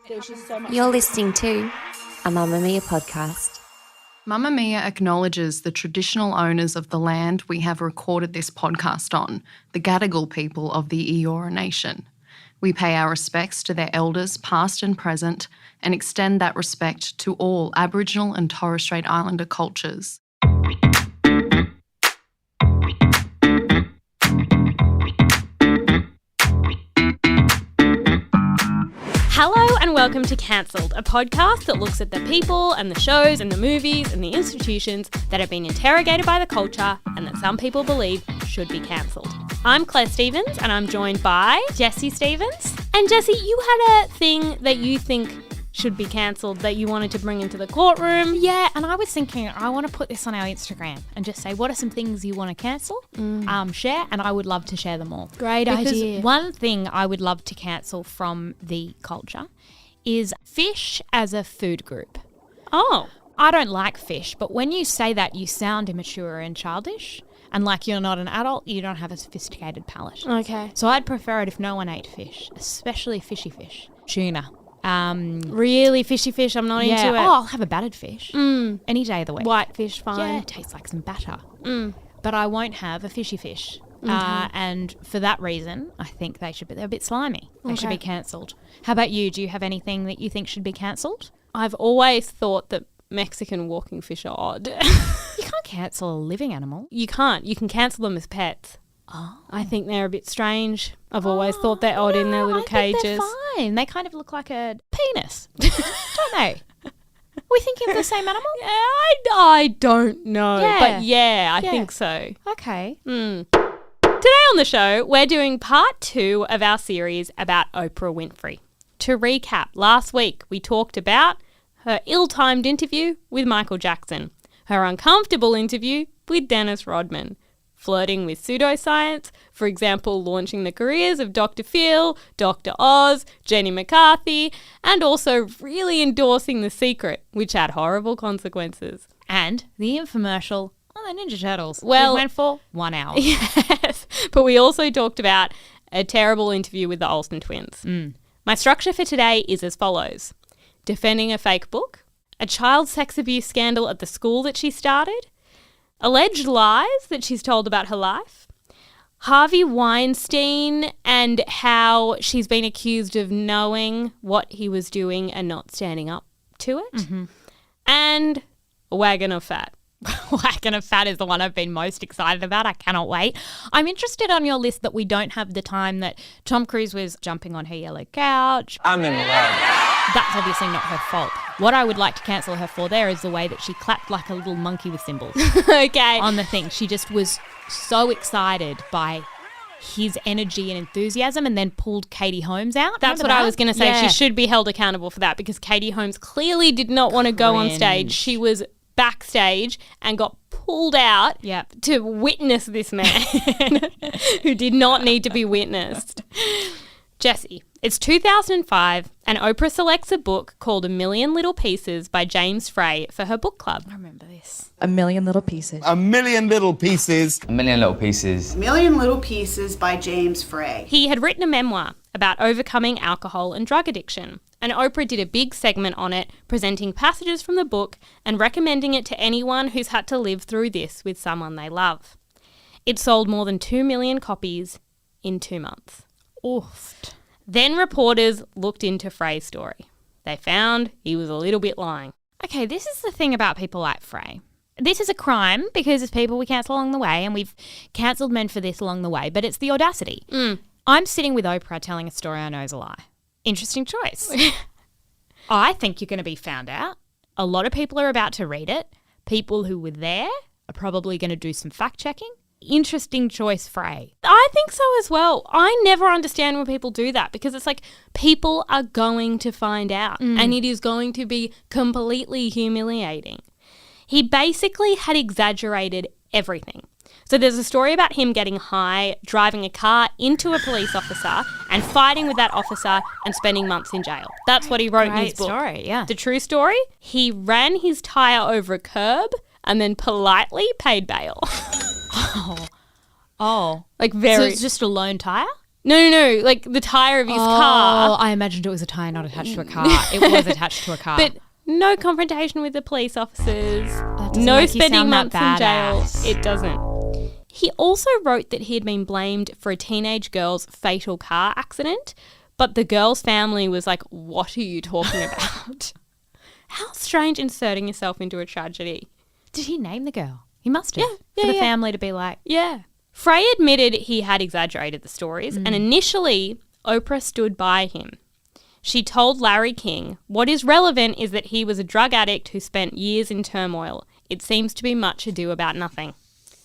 There's just so much. You're listening to a Mamamia podcast. Mamamia acknowledges the traditional owners of the land we have recorded this podcast on, the Gadigal people of the Eora Nation. We pay our respects to their elders, past and present, and extend that respect to all Aboriginal and Torres Strait Islander cultures. Hello and welcome to Cancelled, a podcast that looks at the people and the shows and the movies and the institutions that have been interrogated by the culture and that some people believe should be cancelled. I'm Claire Stevens and I'm joined by Jessie Stevens. And Jessie, you had a thing that you think should be cancelled that you wanted to bring into the courtroom. Yeah, and I was thinking I want to put this on our Instagram and just say, what are some things you want to cancel, share, and I would love to share them all. Great idea. One thing I would love to cancel from the culture is fish as a food group. Oh. I don't like fish, but when you say that, you sound immature and childish. And like you're not an adult, you don't have a sophisticated palate. Okay. So I'd prefer it if no one ate fish, especially fishy fish. Tuna. Really fishy fish, I'm not into it. Oh, I'll have a battered fish any day of the week. White fish, fine. Yeah, it tastes like some batter. But I won't have a fishy fish. And for that reason, I think they're a bit slimy. They should be cancelled. How about you? Do you have anything that you think should be cancelled? I've always thought that Mexican walking fish are odd. You can't cancel a living animal. You can't. You can cancel them as pets. Oh. I think they're a bit strange. I've always thought they're odd in their little cages. Think they're fine. They kind of look like a penis, don't they? Are we thinking of the same animal? Yeah, I don't know. Yeah. But I think so. Okay. Today on the show, we're doing part 2 of our series about Oprah Winfrey. To recap, last week we talked about her ill-timed interview with Michael Jackson, her uncomfortable interview with Dennis Rodman, flirting with pseudoscience, for example, launching the careers of Dr. Phil, Dr. Oz, Jenny McCarthy, and also really endorsing The Secret, which had horrible consequences. And the infomercial on the Ninja Turtles. Well, we went for 1 hour. Yes, but we also talked about a terrible interview with the Olsen twins. My structure for today is as follows. Defending a fake book, a child sex abuse scandal at the school that she started, alleged lies that she's told about her life, Harvey Weinstein and how she's been accused of knowing what he was doing and not standing up to it, and a wagon of fat. Wagon of fat is the one I've been most excited about. I cannot wait. I'm interested on your list that we don't have the time that Tom Cruise was jumping on her yellow couch. I'm in love. That's obviously not her fault. What I would like to cancel her for there is the way that she clapped like a little monkey with cymbals. Okay. On the thing. She just was so excited by his energy and enthusiasm and then pulled Katie Holmes out. That's what I was going to say. Yeah. She should be held accountable for that because Katie Holmes clearly did not want to go on stage. She was backstage and got pulled out to witness this man who did not need to be witnessed. Jessie, it's 2005 and Oprah selects a book called A Million Little Pieces by James Frey for her book club. I remember this. A Million Little Pieces. A million little pieces. A Million Little Pieces. Million Little Pieces by James Frey. He had written a memoir about overcoming alcohol and drug addiction, and Oprah did a big segment on it, presenting passages from the book and recommending it to anyone who's had to live through this with someone they love. It sold more than 2 million copies in 2 months. Oofed. Then reporters looked into Frey's story. They found he was a little bit lying. Okay, this is the thing about people like Frey. This is a crime because it's people we cancel along the way, and we've cancelled men for this along the way, but it's the audacity. I'm sitting with Oprah telling a story I know is a lie. Interesting choice. I think you're going to be found out. A lot of people are about to read it. People who were there are probably going to do some fact-checking. Interesting choice, Frey. I think so as well. I never understand when people do that because it's like people are going to find out and it is going to be completely humiliating. He basically had exaggerated everything. So there's a story about him getting high, driving a car into a police officer and fighting with that officer and spending months in jail. That's what he wrote in his book. Story, yeah. The true story, he ran his tyre over a curb and then politely paid bail. Oh. Like very... So it's just a lone tyre? No, like the tyre of his car. Oh, I imagined it was a tyre not attached to a car. It was attached to a car. But no confrontation with the police officers. doesn't No make you spending sound that months in jail. badass. It doesn't. He also wrote that he had been blamed for a teenage girl's fatal car accident, but the girl's family was like, what are you talking about? How strange inserting yourself into a tragedy. Did he name the girl? He must have. Yeah, For the yeah. family to be like, Yeah. Frey admitted he had exaggerated the stories, and initially, Oprah stood by him. She told Larry King, what is relevant is that he was a drug addict who spent years in turmoil. It seems to be much ado about nothing.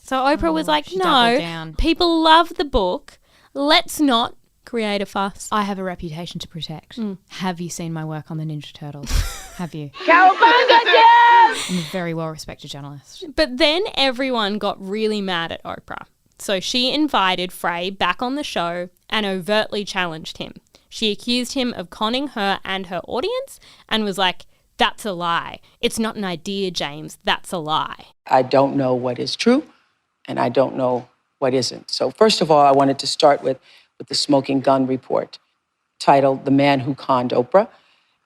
So Oprah was like, she doubled no, down. people love the book. Let's not create a fuss. I have a reputation to protect. Have you seen my work on the Ninja Turtles? Have you? I'm a very well-respected journalist. But then everyone got really mad at Oprah. So she invited Frey back on the show and overtly challenged him. She accused him of conning her and her audience and was like, that's a lie. It's not an idea, James. That's a lie. I don't know what is true, and I don't know what isn't. So first of all, I wanted to start with the smoking gun report titled The Man Who Conned Oprah.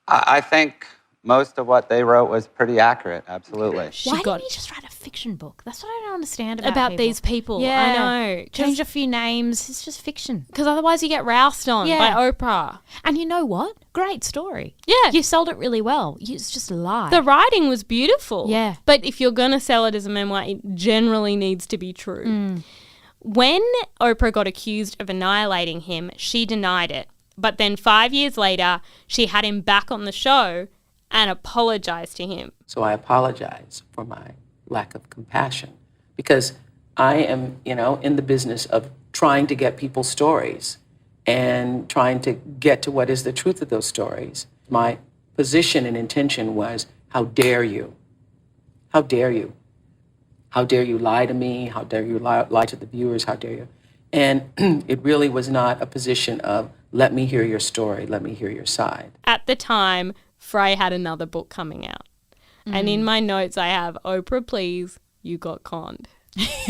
I think most of what they wrote was pretty accurate, absolutely. Why didn't he just write a fiction book? That's what I don't understand about people. these people. Yeah. I know. Change a few names. It's just fiction. Because otherwise you get roused on Yeah. by Oprah. And you know what? Great story. Yeah. You sold it really well. It's just a lie. The writing was beautiful. Yeah. But if you're going to sell it as a memoir, it generally needs to be true. When Oprah got accused of annihilating him, she denied it. But then 5 years later, she had him back on the show and apologized to him. So I apologize for my lack of compassion because I am, in the business of trying to get people's stories and trying to get to what is the truth of those stories. My position and intention was, how dare you? How dare you? How dare you lie to me? How dare you lie to the viewers? How dare you? And it really was not a position of, let me hear your story, let me hear your side. At the time, Frey had another book coming out. And in my notes, I have, Oprah, please, you got conned.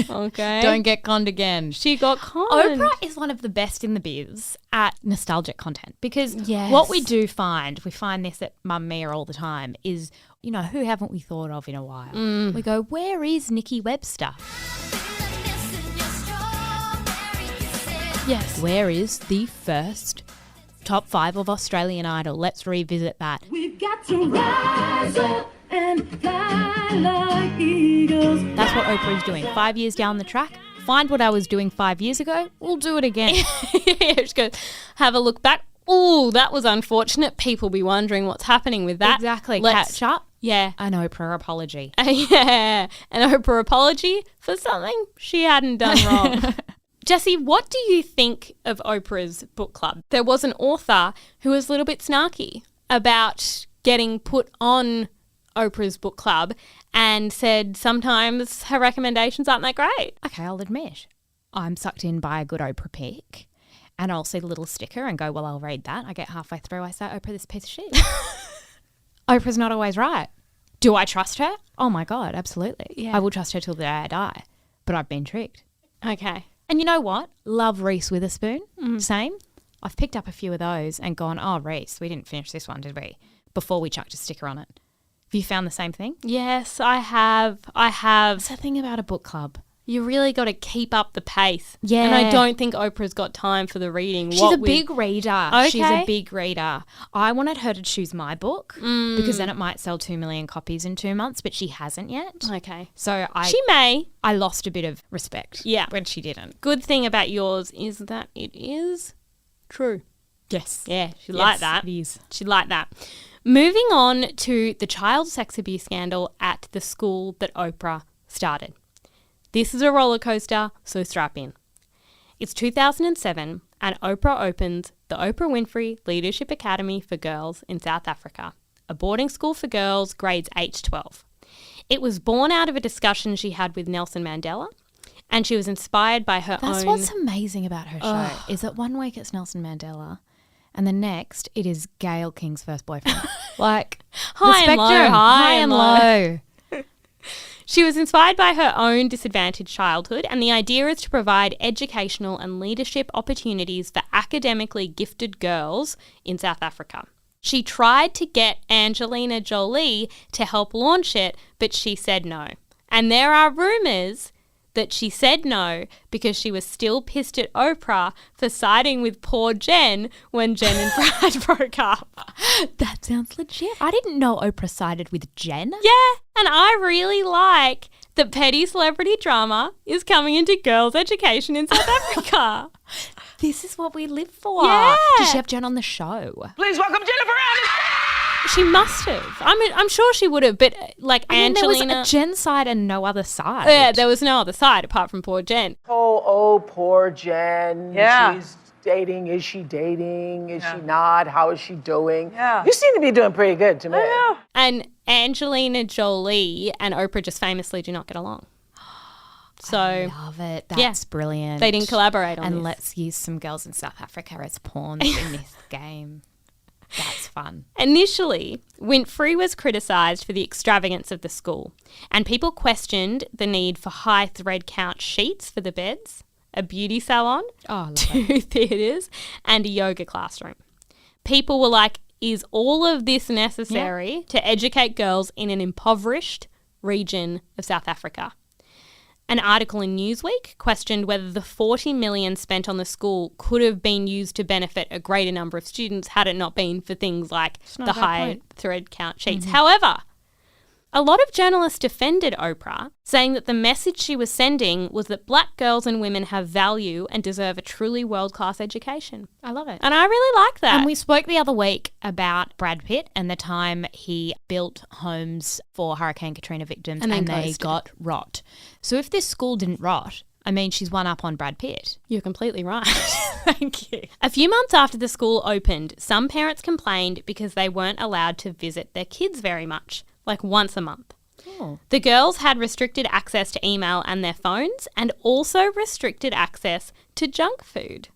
Okay? Don't get conned again. She got conned. Oprah is one of the best in the biz at nostalgic content because Yes. what we do find, we find this at Mamamia all the time, is, who haven't we thought of in a while? We go, where is Nikki Webster? Yes. Where is the first top 5 of Australian Idol? Let's revisit that. We've got to rise up and fly like eagles. That's what Oprah's doing. 5 years down the track, find what I was doing 5 years ago, we'll do it again. Yeah, she goes, have a look back. Ooh, that was unfortunate. People be wondering what's happening with that. Exactly. Let's Catch up. Yeah. An Oprah apology. Yeah. An Oprah apology for something she hadn't done wrong. Jessie, what do you think of Oprah's book club? There was an author who was a little bit snarky about getting put on Oprah's book club and said sometimes her recommendations aren't that great. Okay, I'll admit, I'm sucked in by a good Oprah pick and I'll see the little sticker and go, well, I'll read that. I get halfway through, I say, Oprah, this piece of shit. Oprah's not always right. Do I trust her? Oh my God, absolutely. Yeah. I will trust her till the day I die. But I've been tricked. Okay. And you know what? Love Reese Witherspoon. Same. I've picked up a few of those and gone, oh, Reese, we didn't finish this one, did we? Before we chucked a sticker on it. Have you found the same thing? Yes, I have. That's the thing about a book club. You really got to keep up the pace. Yeah. And I don't think Oprah's got time for the reading. She's a big reader. Okay. She's a big reader. I wanted her to choose my book because then it might sell 2 million copies in 2 months, but she hasn't yet. Okay. So She may. I lost a bit of respect Yeah. when she didn't. Good thing about yours is that it is true. Yes. Yeah, she liked that. It is. She liked that. Moving on to the child sex abuse scandal at the school that Oprah started. This is a roller coaster, so strap in. It's 2007 and Oprah opens the Oprah Winfrey Leadership Academy for Girls in South Africa, a boarding school for girls grades 8 to 12. It was born out of a discussion she had with Nelson Mandela, and she was inspired by her That's own... what's amazing about her show is that one week it's Nelson Mandela and the next it is Gayle King's first boyfriend. Like, High the and low, spectrum, high high and and low. She was inspired by her own disadvantaged childhood, and the idea is to provide educational and leadership opportunities for academically gifted girls in South Africa. She tried to get Angelina Jolie to help launch it, but she said no. And there are rumours that she said no because she was still pissed at Oprah for siding with poor Jen when Jen and Brad broke up. That sounds legit. I didn't know Oprah sided with Jen. Yeah, and I really like that petty celebrity drama is coming into girls' education in South Africa. This is what we live for. Yeah. Did she have Jen on the show? Please welcome Jennifer Aniston. She must have. I mean, I'm sure she would have, but like Angelina. There was a Jen side and no other side. Yeah, there was no other side apart from poor Jen. Oh, poor Jen. Yeah. She's dating. Is she dating? Is she not? How is she doing? Yeah. You seem to be doing pretty good to me. I know. And Angelina Jolie and Oprah just famously do not get along. So I love it. That's brilliant. they didn't collaborate on And this. let's use some girls in South Africa as pawns in this game. That's fun. Initially, Winfrey was criticised for the extravagance of the school, and people questioned the need for high thread count sheets for the beds, a beauty salon, two theatres, and a yoga classroom. People were like, is all of this necessary to educate girls in an impoverished region of South Africa? An article in Newsweek questioned whether the $40 million spent on the school could have been used to benefit a greater number of students had it not been for things like the high thread count sheets. However, a lot of journalists defended Oprah, saying that the message she was sending was that black girls and women have value and deserve a truly world-class education. I love it. And I really like that. And we spoke the other week about Brad Pitt and the time he built homes for Hurricane Katrina victims And then they ghosted. got rot. So if this school didn't rot, I mean, she's one up on Brad Pitt. You're completely right. Thank you. A few months after the school opened, some parents complained because they weren't allowed to visit their kids very much, like once a month. Oh. The girls had restricted access to email and their phones, and also restricted access to junk food.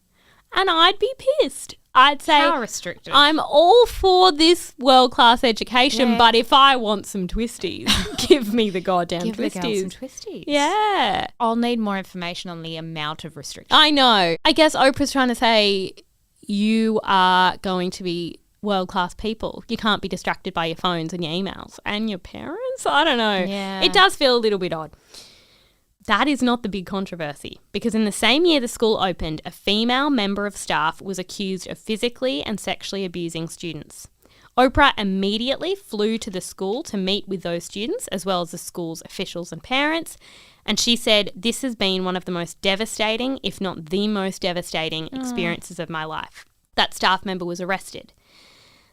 And I'd be pissed. I'd say, How restricted? I'm all for this world-class education, Yeah. but if I want some twisties, give me the goddamn Give twisties. the girls some twisties. Yeah. I'll need more information on the amount of restrictions. I know. I guess Oprah's trying to say you are going to be world-class people. You can't be distracted by your phones and your emails and your parents. I don't know. Yeah. It does feel a little bit odd. That is not the big controversy, because in the same year the school opened, a female member of staff was accused of physically and sexually abusing students. Oprah immediately flew to the school to meet with those students, as well as the school's officials and parents, and she said, "This has been one of the most devastating, if not the most devastating experiences of my life." That staff member was arrested.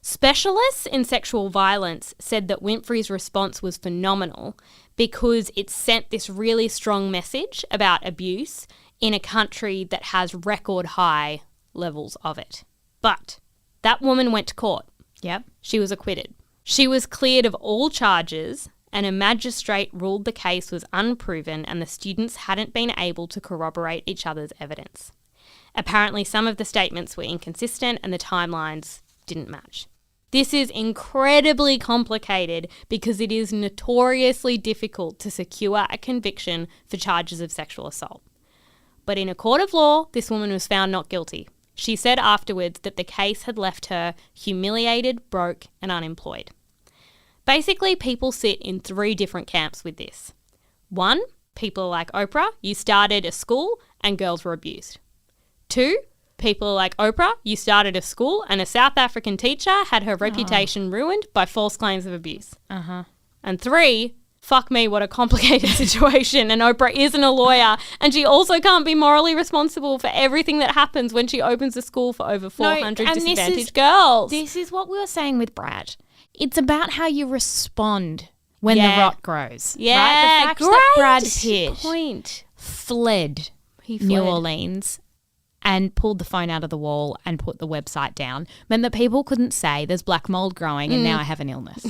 Specialists in sexual violence said that Winfrey's response was phenomenal because it sent this really strong message about abuse in a country that has record high levels of it. But that woman went to court. Yep. She was acquitted. She was cleared of all charges, and a magistrate ruled the case was unproven and the students hadn't been able to corroborate each other's evidence. Apparently, some of the statements were inconsistent and the timelines didn't match. This is incredibly complicated because it is notoriously difficult to secure a conviction for charges of sexual assault. But in a court of law, this woman was found not guilty. She said afterwards that the case had left her humiliated, broke, and unemployed. Basically, people sit in three different camps with this. One, people like Oprah, you started a school and girls were abused. Two, people like Oprah, you started a school and a South African teacher had her reputation ruined by false claims of abuse. And three, fuck me, what a complicated situation, and Oprah isn't a lawyer and she also can't be morally responsible for everything that happens when she opens a school for over 400 and this disadvantaged girls. This is what we were saying with Brad. It's about how you respond when Yeah. the rot grows. Yeah, right? The fact great that Brad Pitt point. fled He New fled. Orleans and pulled the phone out of the wall and put the website down meant that people couldn't say there's black mold growing and now I have an illness.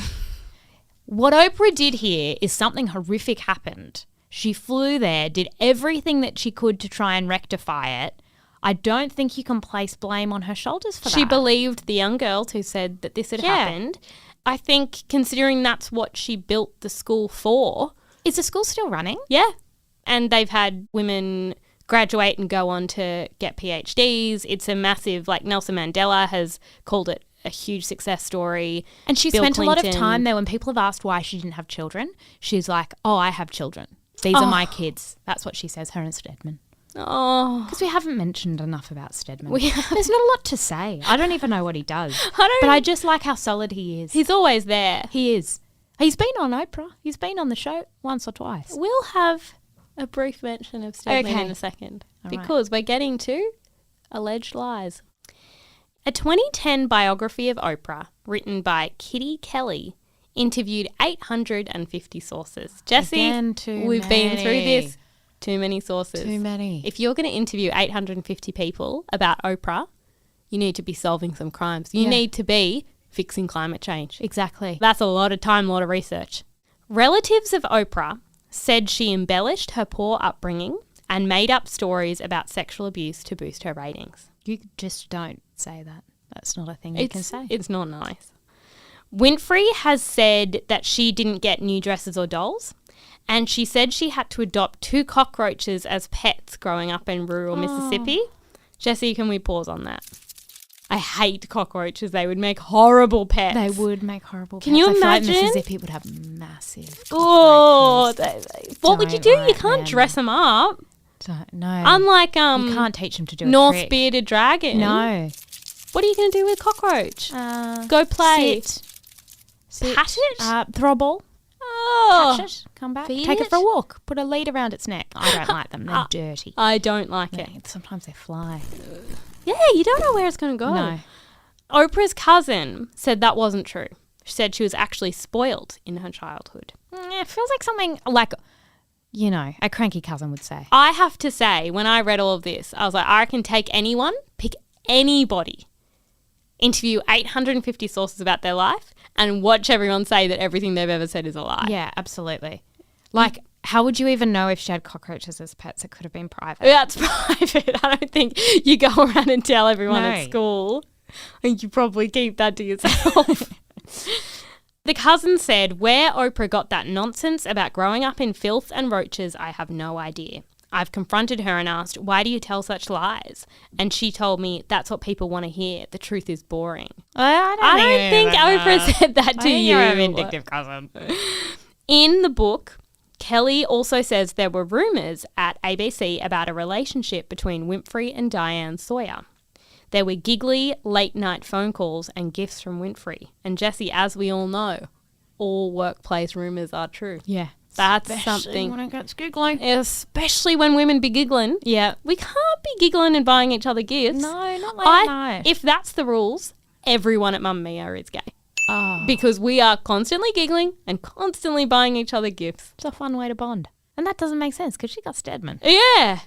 What Oprah did here is something horrific happened. She flew there, did everything that she could to try and rectify it. I don't think you can place blame on her shoulders for that. She believed the young girls who said that this had Yeah. happened. I think considering that's what she built the school for, Is the school still running? Yeah. And they've had women graduate and go on to get PhDs. It's a massive, like Nelson Mandela has called it a huge success story. And she Bill spent a lot of Clinton. time there when people have asked why she didn't have children. She's like, oh, I have children. These are my kids. That's what she says, her and Stedman. Oh. Because we haven't mentioned enough about Stedman. We have. There's not a lot to say. I don't even know what he does. But I just like how solid he is. He's always there. He is. He's been on Oprah. He's been on the show once or twice. We'll have a brief mention of Stedman Okay. in a second All right. because we're getting to alleged lies. A 2010 biography of Oprah written by Kitty Kelly interviewed 850 sources. Jesse, Again, we've been through this. Too many sources. Too many. If you're going to interview 850 people about Oprah, you need to be solving some crimes. You need to be fixing climate change. Exactly. That's a lot of time, a lot of research. Relatives of Oprah said she embellished her poor upbringing and made up stories about sexual abuse to boost her ratings. You just don't say that. That's not a thing you can say. It's not nice. Winfrey has said that she didn't get new dresses or dolls, and she said she had to adopt 2 cockroaches as pets growing up in rural Mississippi. Jesse, can we pause on that? I hate cockroaches. They would make horrible pets. They would make horrible Can pets. you I feel like imagine? Mississippi would have massive Oh, cockroaches. what would you do? You can't dress them up. Don't know. Unlike you can't teach them to do a North trick. bearded dragon. No. What are you going to do with a cockroach? Go play. Sit. Pat it? Throw a ball. Oh. Catch it. Come back. Feed Take it it? for a walk. Put a lead around its neck. I don't like them. They're dirty. I don't like it. Sometimes they fly. Yeah, you don't know where it's going to go. No. Oprah's cousin said that wasn't true. She said she was actually spoiled in her childhood. It feels like something like, you know, a cranky cousin would say. I have to say, when I read all of this, I was like, I can take anyone, pick anybody, interview 850 sources about their life, and watch everyone say that everything they've ever said is a lie. Yeah, absolutely. Like, how would you even know if she had cockroaches as pets? It could have been private. That's private. I don't think you go around and tell everyone No. at school. I think you probably keep that to yourself. The cousin said, where Oprah got that nonsense about growing up in filth and roaches, I have no idea. I've confronted her and asked, why do you tell such lies? And she told me, that's what people want to hear. The truth is boring. I don't think Oprah said that to you. You're a vindictive cousin. In the book, Kelly also says there were rumours at ABC about a relationship between Winfrey and Diane Sawyer. There were giggly late-night phone calls and gifts from Winfrey. And Jesse, as we all know, all workplace rumours are true. Yeah. That's Especially something. when it gets giggling. Especially when women be giggling. Yeah. We can't be giggling and buying each other gifts. No, not late night. If that's the rules, everyone at Mamamia is gay. Oh. Because we are constantly giggling and constantly buying each other gifts. It's a fun way to bond. And that doesn't make sense because she got Stedman. Yeah.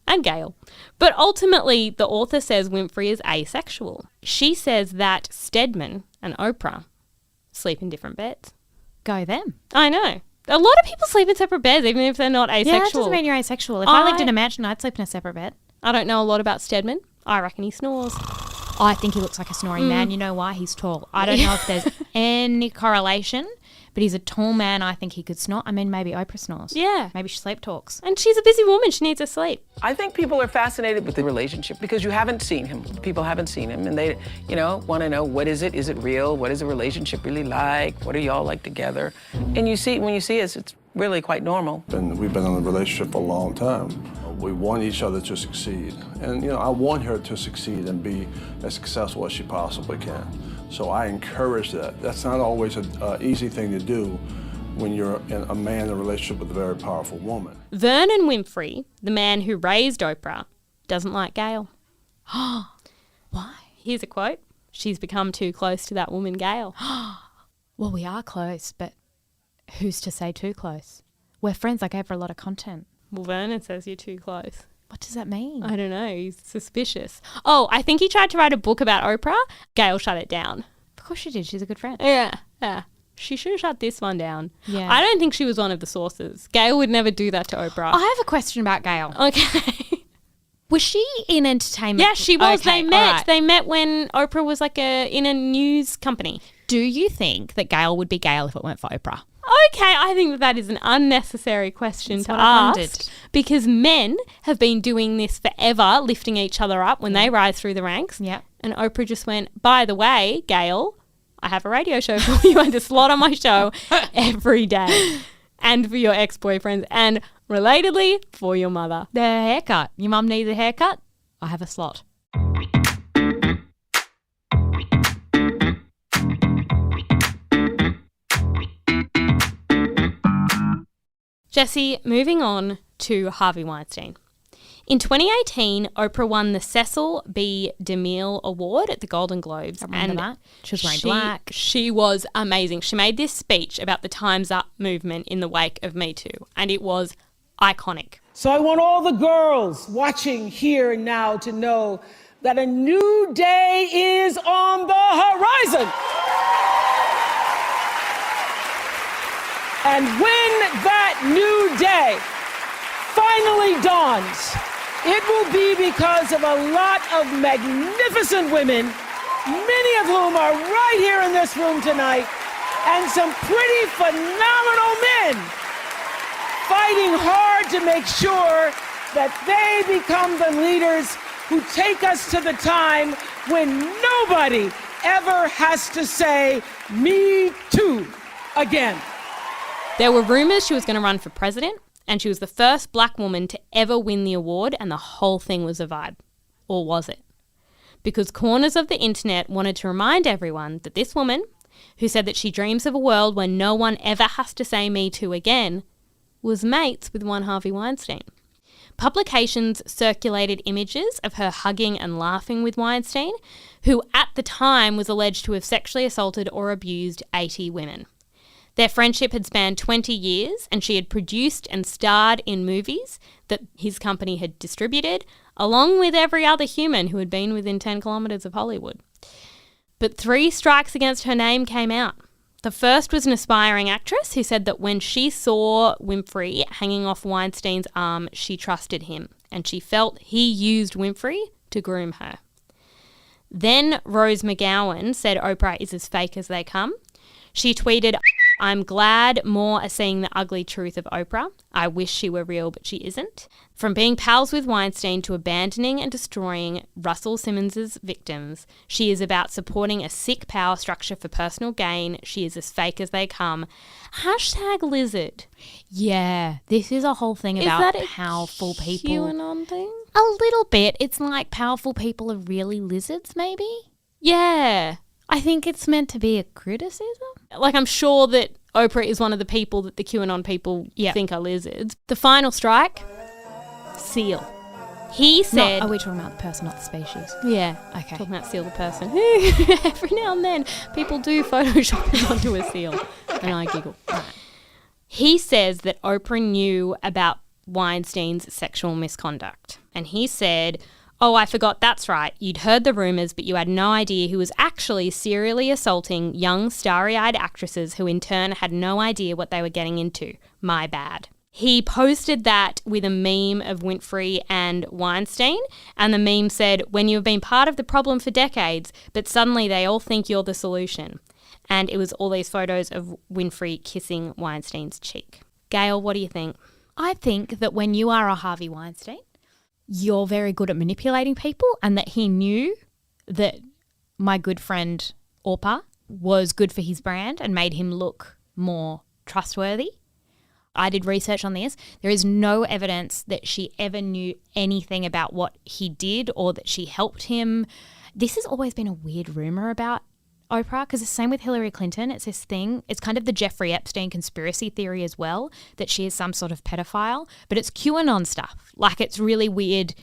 And Gail. But ultimately, the author says Winfrey is asexual. She says that Stedman and Oprah sleep in different beds. Go them. I know. A lot of people sleep in separate beds, even if they're not asexual. Yeah, that doesn't mean you're asexual. If I lived in a mansion, I'd sleep in a separate bed. I don't know a lot about Stedman. I reckon he snores. I think he looks like a snoring man. You know why? He's tall. I don't know if there's any correlation, but he's a tall man. I think he could snore. I mean, maybe Oprah snores. Yeah. Maybe she sleep talks. And she's a busy woman. She needs her sleep. I think people are fascinated with the relationship because you haven't seen him. People haven't seen him, and they, want to know, what is it? Is it real? What is a relationship really like? What are y'all like together? And when you see us, it's really quite normal. And we've been in a relationship for a long time. We want each other to succeed. And, I want her to succeed and be as successful as she possibly can. So I encourage that. That's not always an easy thing to do when you're a man in a relationship with a very powerful woman. Vernon Winfrey, the man who raised Oprah, doesn't like Gail. Why? Here's a quote. She's become too close to that woman, Gail. Well, we are close, but who's to say too close? We're friends. I gave her a lot of content. Well, Vernon says you're too close. What does that mean? I don't know. He's suspicious. Oh, I think he tried to write a book about Oprah. Gail shut it down. Of course she did. She's a good friend. Yeah. She should have shut this one down. Yeah. I don't think she was one of the sources. Gail would never do that to Oprah. I have a question about Gail. Okay. Was she in entertainment? Yeah, she was. Okay, They met. all right. They met when Oprah was in a news company. Do you think that Gail would be Gail if it weren't for Oprah? Okay, I think that is an unnecessary question to what I ask wondered. because men have been doing this forever, lifting each other up when they rise through the ranks. Yeah. And Oprah just went, by the way, Gail, I have a radio show for you and a slot on my show every day. And for your ex-boyfriends and, relatedly, for your mother. The haircut. Your mum needs a haircut? I have a slot. Jessie, moving on to Harvey Weinstein. In 2018, Oprah won the Cecil B. DeMille Award at the Golden Globes. I remember that. She was wearing black. She was amazing. She made this speech about the Time's Up movement in the wake of Me Too, and it was iconic. So I want all the girls watching here and now to know that a new day is on the horizon. And when that new day finally dawns, it will be because of a lot of magnificent women, many of whom are right here in this room tonight, and some pretty phenomenal men fighting hard to make sure that they become the leaders who take us to the time when nobody ever has to say, "Me too," again. There were rumours she was going to run for president, and she was the first black woman to ever win the award, and the whole thing was a vibe. Or was it? Because corners of the internet wanted to remind everyone that this woman, who said that she dreams of a world where no one ever has to say "Me too" again, was mates with one Harvey Weinstein. Publications circulated images of her hugging and laughing with Weinstein, who at the time was alleged to have sexually assaulted or abused 80 women. Their friendship had spanned 20 years, and she had produced and starred in movies that his company had distributed, along with every other human who had been within 10 kilometres of Hollywood. But 3 strikes against her name came out. The first was an aspiring actress who said that when she saw Winfrey hanging off Weinstein's arm, she trusted him, and she felt he used Winfrey to groom her. Then Rose McGowan said Oprah is as fake as they come. She tweeted, "I'm glad more are seeing the ugly truth of Oprah. I wish she were real, but she isn't." From being pals with Weinstein to abandoning and destroying Russell Simmons's victims, she is about supporting a sick power structure for personal gain. She is as fake as they come. #lizard. Yeah, this is a whole thing Is about that a powerful people. QAnon thing? A little bit. It's like powerful people are really lizards, maybe? Yeah. I think it's meant to be a criticism. Like, I'm sure that Oprah is one of the people that the QAnon people think are lizards. The final strike, Seal. He said... Are we talking about the person, not the species? Yeah. Okay. Talking about Seal the person. Every now and then, people do Photoshop him onto a seal, and I giggle. He says that Oprah knew about Weinstein's sexual misconduct. And he said, "Oh, I forgot, that's right. You'd heard the rumours, but you had no idea he was actually serially assaulting young, starry-eyed actresses who in turn had no idea what they were getting into. My bad." He posted that with a meme of Winfrey and Weinstein, and the meme said, "When you've been part of the problem for decades, but suddenly they all think you're the solution." And it was all these photos of Winfrey kissing Weinstein's cheek. Gail, what do you think? I think that when you are a Harvey Weinstein, you're very good at manipulating people, and that he knew that my good friend Oprah was good for his brand and made him look more trustworthy. I did research on this. There is no evidence that she ever knew anything about what he did or that she helped him. This has always been a weird rumor about Oprah, because it's the same with Hillary Clinton. It's this thing. It's kind of the Jeffrey Epstein conspiracy theory as well, that she is some sort of pedophile. But it's QAnon stuff. Like, it's really weird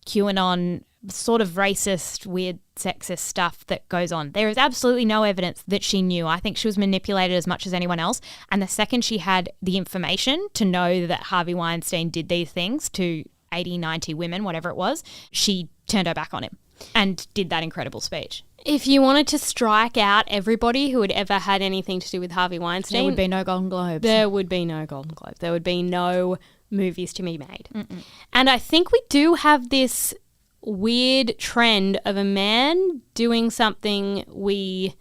QAnon, sort of racist, weird sexist stuff that goes on. There is absolutely no evidence that she knew. I think she was manipulated as much as anyone else. And the second she had the information to know that Harvey Weinstein did these things to 80, 90 women, whatever it was, she turned her back on him and did that incredible speech. If you wanted to strike out everybody who had ever had anything to do with Harvey Weinstein... There would be no Golden Globes. There would be no Golden Globes. There would be no movies to be made. And I think we do have this weird trend of a man doing something we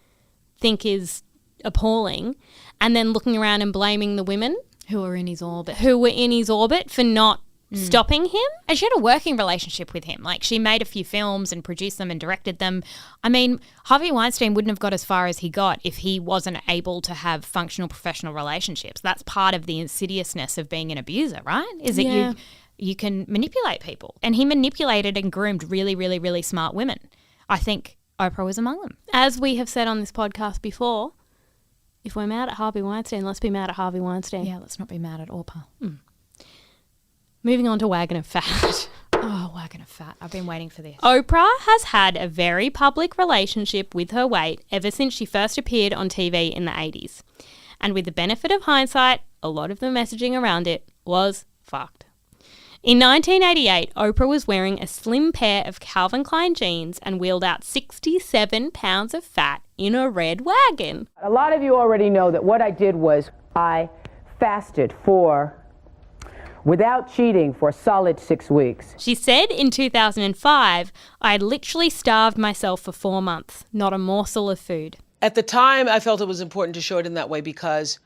think is appalling, and then looking around and blaming the women Who were in his orbit. For not stopping him. And she had a working relationship with him. Like, she made a few films and produced them and directed them. I mean, Harvey Weinstein wouldn't have got as far as he got if he wasn't able to have functional professional relationships. That's part of the insidiousness of being an abuser, right? Is that you can manipulate people. And he manipulated and groomed really, really, really smart women. I think Oprah was among them. As we have said on this podcast before, if we're mad at Harvey Weinstein, let's be mad at Harvey Weinstein. Yeah, let's not be mad at Oprah. Moving on to Wagon of Fat. Oh, Wagon of Fat. I've been waiting for this. Oprah has had a very public relationship with her weight ever since she first appeared on TV in the 80s. And with the benefit of hindsight, a lot of the messaging around it was fucked. In 1988, Oprah was wearing a slim pair of Calvin Klein jeans and wheeled out 67 pounds of fat in a red wagon. A lot of you already know that what I did was I fasted without cheating for a solid 6 weeks. She said in 2005, I had literally starved myself for 4 months, not a morsel of food. At the time, I felt it was important to show it in that way because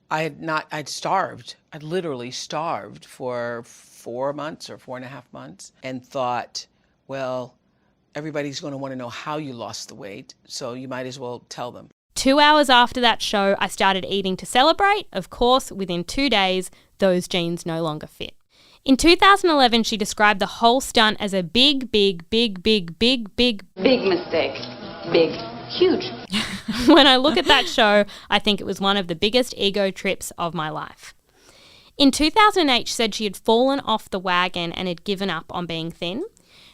I'd starved. I'd literally starved for 4 months or 4.5 months and thought, well, everybody's going to want to know how you lost the weight, so you might as well tell them. 2 hours after that show, I started eating to celebrate. Of course, within 2 days, those jeans no longer fit. In 2011, she described the whole stunt as a big mistake. Big, huge. When I look at that show, I think it was one of the biggest ego trips of my life. In 2008, she said she had fallen off the wagon and had given up on being thin.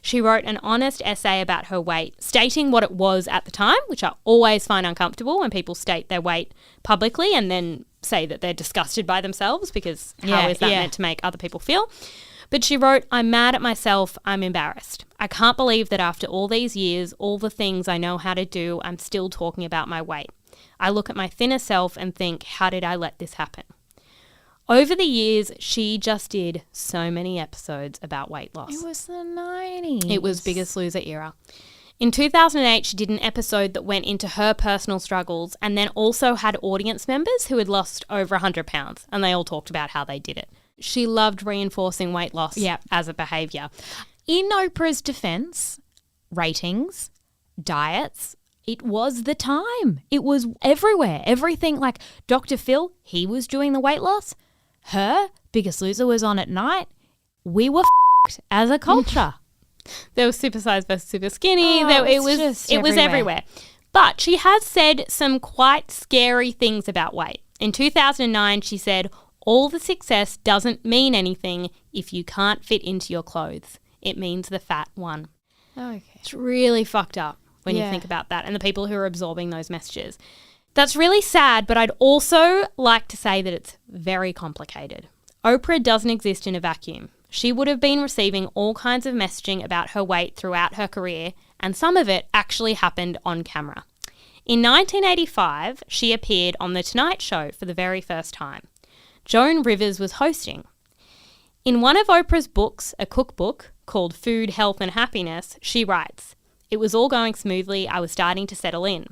She wrote an honest essay about her weight, stating what it was at the time, which I always find uncomfortable when people state their weight publicly and then say that they're disgusted by themselves, because how is that meant to make other people feel? But she wrote, I'm mad at myself, I'm embarrassed. I can't believe that after all these years, all the things I know how to do, I'm still talking about my weight. I look at my thinner self and think, how did I let this happen? Over the years, she just did so many episodes about weight loss. It was the 90s. It was Biggest Loser era. In 2008, she did an episode that went into her personal struggles and then also had audience members who had lost over 100 pounds, and they all talked about how they did it. She loved reinforcing weight loss as a behaviour. In Oprah's defence, ratings, diets, it was the time. It was everywhere. Everything, like Dr. Phil, he was doing the weight loss. Her, Biggest Loser, was on at night. We were f***ed as a culture. There was super size versus super skinny. It was everywhere. But she has said some quite scary things about weight. In 2009, she said, all the success doesn't mean anything if you can't fit into your clothes. It means the fat won. Okay. It's really fucked up when you think about that and the people who are absorbing those messages. That's really sad, but I'd also like to say that it's very complicated. Oprah doesn't exist in a vacuum. She would have been receiving all kinds of messaging about her weight throughout her career, and some of it actually happened on camera. In 1985, she appeared on The Tonight Show for the very first time. Joan Rivers was hosting. In one of Oprah's books, a cookbook called Food, Health and Happiness, she writes, it was all going smoothly, I was starting to settle in.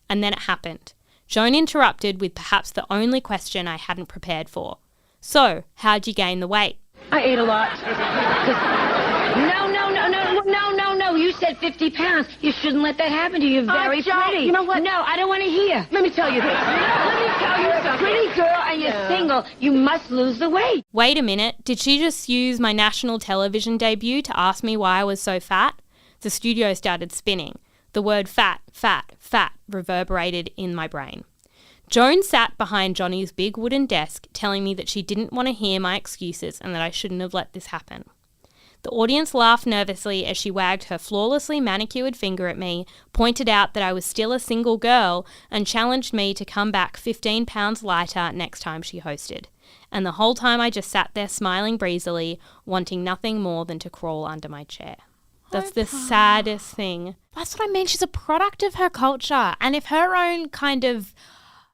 And then it happened. Joan interrupted with perhaps the only question I hadn't prepared for. So, how'd you gain the weight? I ate a lot. No. You said 50 pounds. You shouldn't let that happen to you. You're very pretty. You know what? No, I don't want to hear. Let me tell you this. Let me tell you something. Pretty girl and you're single. You must lose the weight. Wait a minute. Did she just use my national television debut to ask me why I was so fat? The studio started spinning. The word fat reverberated in my brain. Joan sat behind Johnny's big wooden desk telling me that she didn't want to hear my excuses and that I shouldn't have let this happen. The audience laughed nervously as she wagged her flawlessly manicured finger at me, pointed out that I was still a single girl, and challenged me to come back 15 pounds lighter next time she hosted. And the whole time I just sat there smiling breezily, wanting nothing more than to crawl under my chair. That's the saddest thing. That's what I mean. She's a product of her culture. And if her own kind of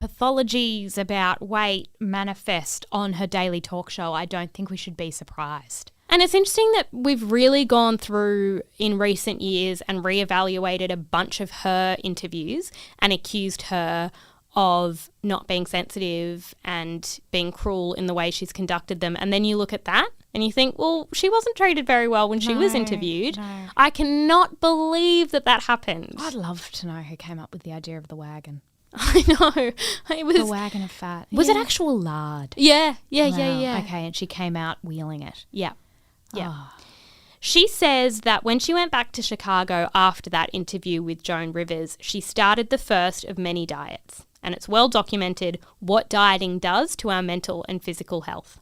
pathologies about weight manifest on her daily talk show, I don't think we should be surprised. And it's interesting that we've really gone through in recent years and reevaluated a bunch of her interviews and accused her of not being sensitive and being cruel in the way she's conducted them. And then you look at that and you think, well, she wasn't treated very well when she was interviewed. No. I cannot believe that happened. I'd love to know who came up with the idea of the wagon. I know. It was The wagon of fat. Was it actual lard? Yeah. Wow. Okay, and she came out wheeling it. Yeah. She says that when she went back to Chicago after that interview with Joan Rivers, she started the first of many diets. And it's well documented what dieting does to our mental and physical health.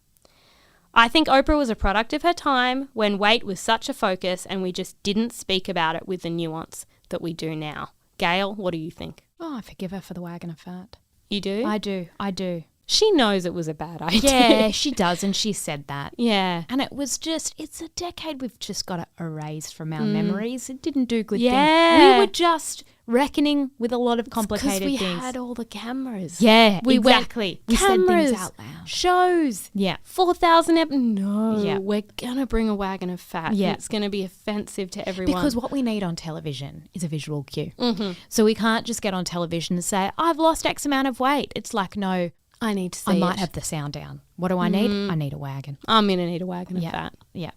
I think Oprah was a product of her time when weight was such a focus and we just didn't speak about it with the nuance that we do now. Gail, what do you think? Oh, I forgive her for the wagon of fat. You do? I do. She knows it was a bad idea. Yeah, she does, and she said that. Yeah. And it was just, it's a decade we've just got to erase from our memories. It didn't do good Yeah. things. We were just reckoning with a lot of complicated Because we things. had all the cameras. Yeah, We exactly. We said cameras, things out loud. shows. Yeah. 4,000 No. Yeah. We're going to bring a wagon of fat. Yeah. It's going to be offensive to everyone. Because what we need on television is a visual cue. Mhm. So we can't just get on television and say, I've lost X amount of weight. It's like, no, I need to see I might it. have the sound down. What do I need? I need a wagon. I'm going to need a wagon of Yeah. fat. Yeah.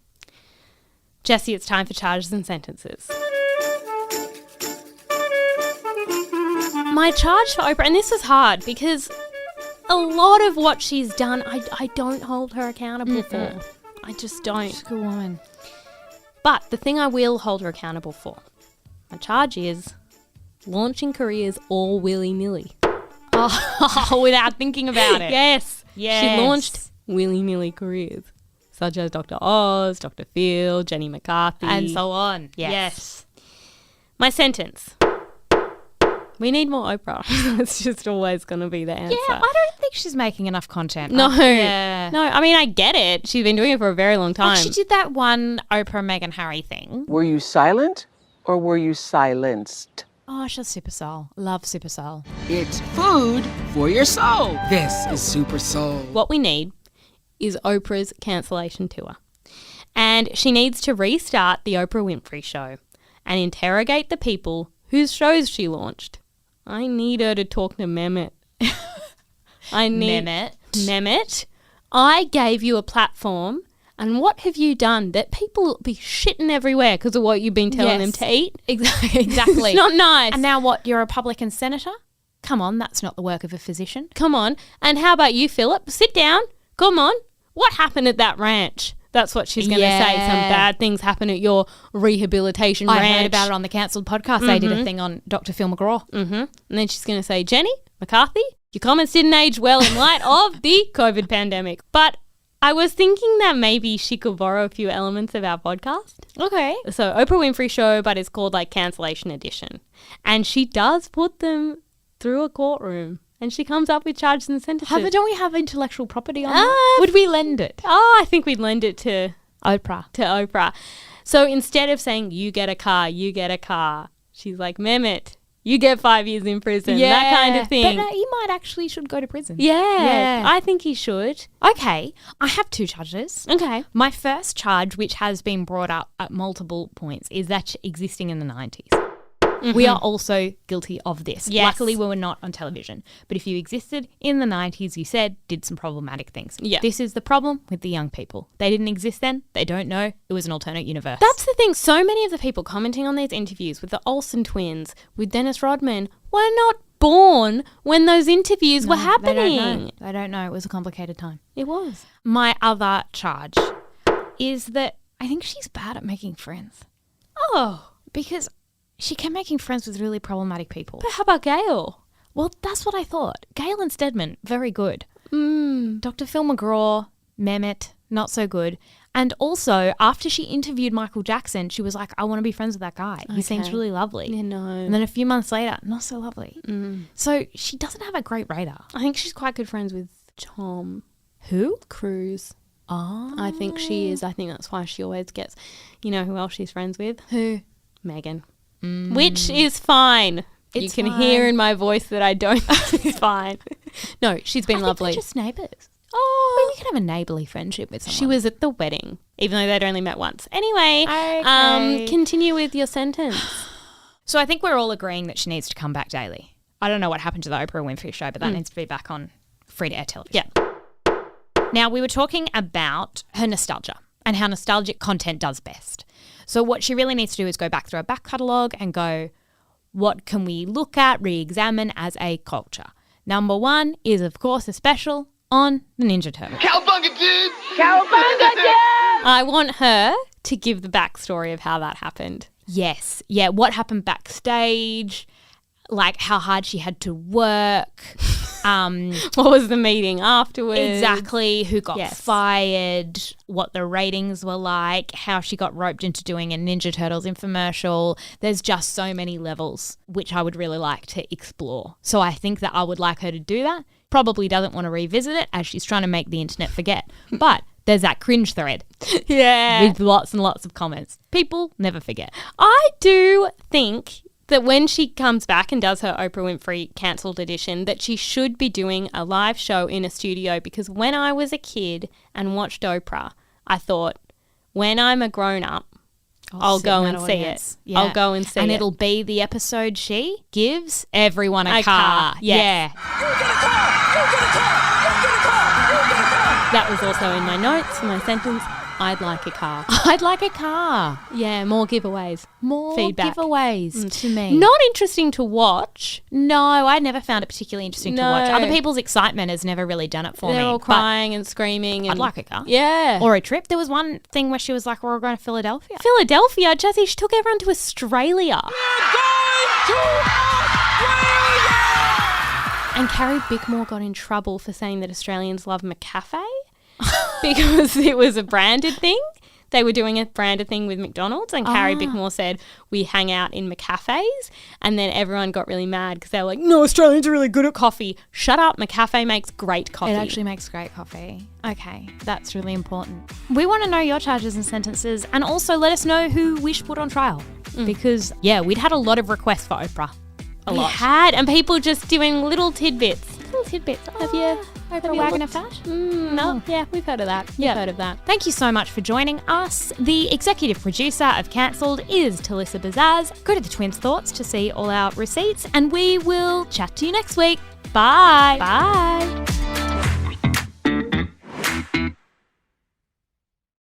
Jessie, it's time for charges and sentences. My charge for Oprah, and this was hard because a lot of what she's done, I don't hold her accountable for. I just don't. She's a good woman. But the thing I will hold her accountable for, my charge is launching careers all willy-nilly. Oh, without thinking about it. Yes. Yes. She launched willy-nilly careers, such as Dr. Oz, Dr. Phil, Jenny McCarthy. And so on. Yes. My sentence. We need more Oprah. It's just always going to be the answer. Yeah, I don't think she's making enough content. No. Yeah. No, I mean, I get it. She's been doing it for a very long time. Like she did that one Oprah, Meghan, Harry thing. Were you silent or were you silenced? Oh, she's Super Soul. Love Super Soul. It's food for your soul. This is Super Soul. What we need is Oprah's cancellation tour. And she needs to restart the Oprah Winfrey Show and interrogate the people whose shows she launched. I need her to talk to Mehmet. Mehmet, I gave you a platform, and what have you done that people will be shitting everywhere because of what you've been telling them to eat? Exactly. It's not nice. And now what? You're a Republican senator? Come on, that's not the work of a physician. Come on. And how about you, Philip? Sit down. Come on. What happened at that ranch? That's what she's going to say. Some bad things happen at your rehabilitation ranch. I heard about it on the Cancelled podcast. They did a thing on Dr. Phil McGraw. And then she's going to say, Jenny McCarthy, your comments didn't age well in light of the COVID pandemic. But I was thinking that maybe she could borrow a few elements of our podcast. Okay. So Oprah Winfrey Show, but it's called like Cancellation Edition. And she does put them through a courtroom. And she comes up with charges and sentences. Don't we have intellectual property on that? Would we lend it? Oh, I think we'd lend it to Oprah. So instead of saying, you get a car, she's like, Mehmet, you get 5 years in prison, that kind of thing. But he might actually should go to prison. Yeah, I think he should. Okay, I have two charges. Okay. My first charge, which has been brought up at multiple points, is that existing in the 90s. We are also guilty of this. Yes. Luckily, we were not on television. But if you existed in the 90s, you said, did some problematic things. Yeah. This is the problem with the young people. They didn't exist then. They don't know. It was an alternate universe. That's the thing. So many of the people commenting on these interviews with the Olsen twins, with Dennis Rodman, were not born when those interviews were happening. They don't know. It was a complicated time. It was. My other charge is that I think she's bad at making friends. Oh. Because she kept making friends with really problematic people. But how about Gail? Well, that's what I thought. Gail and Stedman, very good. Dr. Phil McGraw, Mehmet, not so good. And also, after she interviewed Michael Jackson, she was like, I want to be friends with that guy. He seems really lovely. Yeah, no. And then a few months later, not so lovely. So she doesn't have a great radar. I think she's quite good friends with Tom Who? Cruise. Oh. I think she is. I think that's why she always gets, you know who else she's friends with? Who? Megan. Which is fine. You can hear in my voice that I don't think it's fine. No, she's been lovely. They're just neighbours. Oh, we can have a neighbourly friendship with someone. She was at the wedding, even though they'd only met once. Anyway, Okay. continue with your sentence. So I think we're all agreeing that she needs to come back daily. I don't know what happened to the Oprah Winfrey show, but that needs to be back on free-to-air television. Yeah. Now, we were talking about her nostalgia and how nostalgic content does best. So what she really needs to do is go back through her back catalogue and go, what can we look at, re-examine as a culture? Number one is, of course, a special on the Ninja Turtles. Cowabunga, dude! Cowabunga, dude! I want her to give the backstory of how that happened. Yes. Yeah, what happened backstage, like how hard she had to work. What was the meeting afterwards? Exactly, who got fired, what the ratings were like, how she got roped into doing a Ninja Turtles infomercial. There's just so many levels which I would really like to explore. So I think that I would like her to do that. Probably doesn't want to revisit it as she's trying to make the internet forget. But there's that cringe thread. Yeah. With lots and lots of comments. People never forget. I do think that when she comes back and does her Oprah Winfrey Cancelled edition, that she should be doing a live show in a studio, because when I was a kid and watched Oprah, I thought, when I'm a grown-up, I'll go and see it. Yeah. I'll go and see it. And it'll be the episode she gives everyone a car. Yes. That was also in my notes for my sentence. I'd like a car. I'd like a car. Yeah, more giveaways. More feedback. Giveaways to me. Not interesting to watch. No, I never found it particularly interesting to watch. No. Other people's excitement has never really done it for me. They're all crying and screaming. And I'd like a car. Yeah. Or a trip. There was one thing where she was like, we're going to Philadelphia. Philadelphia? Jessie, she took everyone to Australia. And Carrie Bickmore got in trouble for saying that Australians love McCafe because it was a branded thing. They were doing a branded thing with McDonald's, and Carrie Bickmore said, we hang out in McCafes. And then everyone got really mad because they were like, no, Australians are really good at coffee. Shut up, McCafe makes great coffee. It actually makes great coffee. Okay, that's really important. We want to know your charges and sentences, and also let us know who we should put on trial. Because, yeah, we'd had a lot of requests for Oprah. We had, and people just doing little tidbits. Little tidbits. Have you Wagon of Fat? No, yeah, we've heard of that. We've heard of that. Thank you so much for joining us. The executive producer of Cancelled is Talissa Bazaz. Go to the Twins Thoughts to see all our receipts, and we will chat to you next week. Bye. Bye.